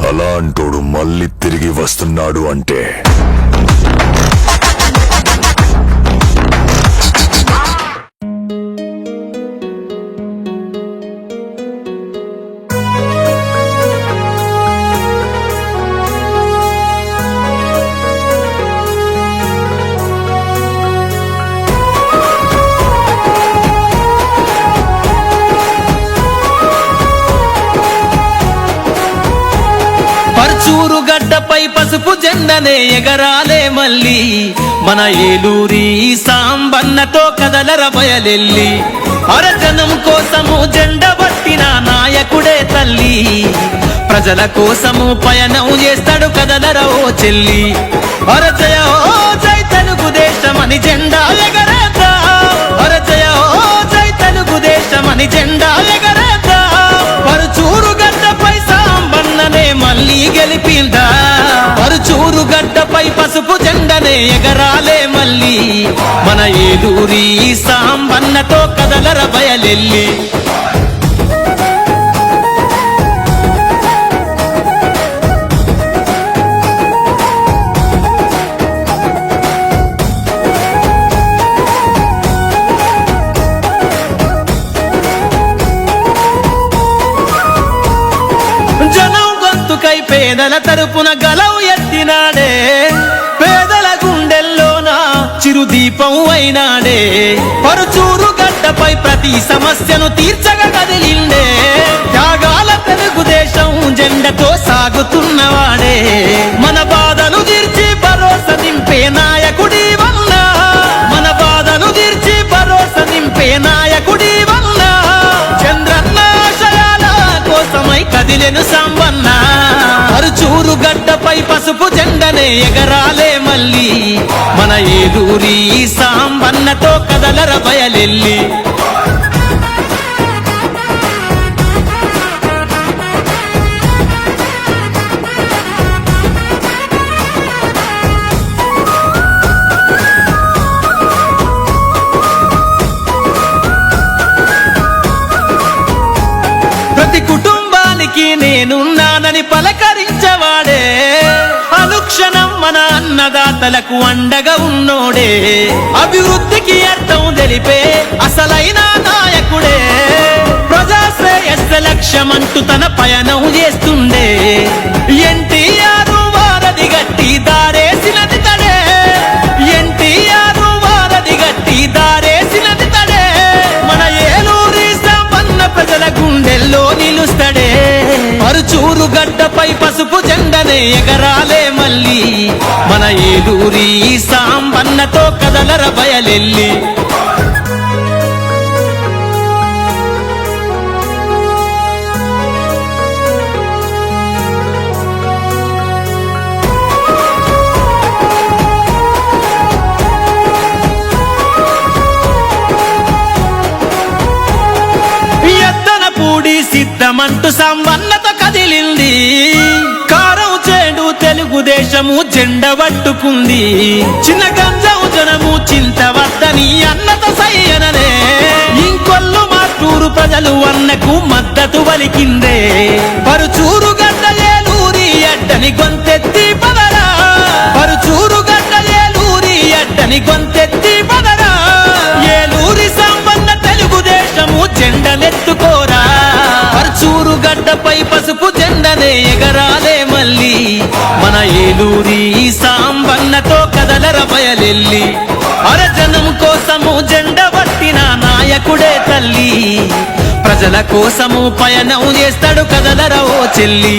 అలాంటోడు మళ్ళీ తిరిగి వస్తున్నాడు అంటే పరుచూరు గడ్డపై పసుపు జెండనే ఎగరాలే మళ్ళీ మన ఏలూరి సాంబన్నతో కదలర బయలెల్లి అరజనం కోసము జెండ పట్టిన నాయకుడే తల్లి ప్రజల కోసము పయనం చేస్తాడు కదలర ఓ చెల్లి అరజయ ఓ జై తెలుగుదేశమని జెండా ఎగరేద్దా అరజయ ఓ జై తెలుగుదేశమని జెండా ఎగరేద్దా పరుచూరు గడ్డపై సాంబన్ననే మళ్ళీ గెలిపిందా పరుచూరు గడ్డపై పసుపు జెండనే ఎగరాలే మళ్ళీ మన ఏలూరి సాంబన్నతో కదలర బయలెల్లి పేదల తరపున గలవు ఎత్తినాడే పేదల గుండెల్లోన చిరుదీపం అయినాడే పరుచూరు గడ్డపై ప్రతి సమస్యను తీర్చగా కదిలిండే త్యాగాల తెలుగుదేశం జెండతో సాగుతున్నవాడే మన బాధను తీర్చి భరోసా నింపే నాయకుడి వల్ల మన బాధను తీర్చి భరోసా నింపే నాయకుడి వల్ల చంద్రన్న ఆశయాల కోసమై కదిలెను సాంబన్న పరుచూరు గడ్డపై పసుపు జెండనే ఎగరాలే మళ్ళీ మన ఏలూరి సాంబన్నతో కదలర బయలెల్లి ప్రతి కుటుంబానికి నేనున్నానని పలకరించవాడే అనుక్షణం మన అన్నదాతలకు అండగా ఉన్నోడే అభివృద్ధికి అర్థం తెలిపే అసలైన నాయకుడే ప్రజాశ్రేయస్సు లక్ష్యమంటూ తన పయనం చేస్తుండే ఎన్టీఆర్ వారధి గట్టి దారేసినది తడే ఎన్టీఆర్ వారధి గట్టి దారేసినది తడే మన ఏలూరి సాంబన్న ప్రజల గుండెల్లో నిలుస్తాడే పరుచూరు గడ్డపై పసుపు జెండనే ఎగరాలే మళ్ళీ మన ఏలూరి సాంబన్నతో కదలర బయలెల్లి పూడి సిద్ధమంటూ సాంబన్నతో కదిలింది కారం చేడు తెలుగుదేశము జెండ పట్టుకుంది చిన్న గంజం జనము చింత వద్దని అన్నతో సయ్యననే ఇంకొల్లు మాటూరు ప్రజలు అన్నకు మద్దతు వలికిందే పరుచూరు గడ్డ ఏలూరి అడ్డని గొంతెత్తి పదరా పరుచూరు గడ్డ ఏలూరి అడ్డని గొంతెత్తి పదరా ఏలూరి సాంబన్న తెలుగుదేశము జెండనెత్తుకోరా పరుచూరు గడ్డపై పసుపు జెండనే ఎగరాలే మళ్ళీ మన ఏలూరి సాంబన్నతో కదలర బయలెల్లి అరజనం కోసము జెండ పట్టిన నాయకుడే తల్లి ప్రజల కోసము పయనం చేస్తాడు కదలర ఓ చెల్లి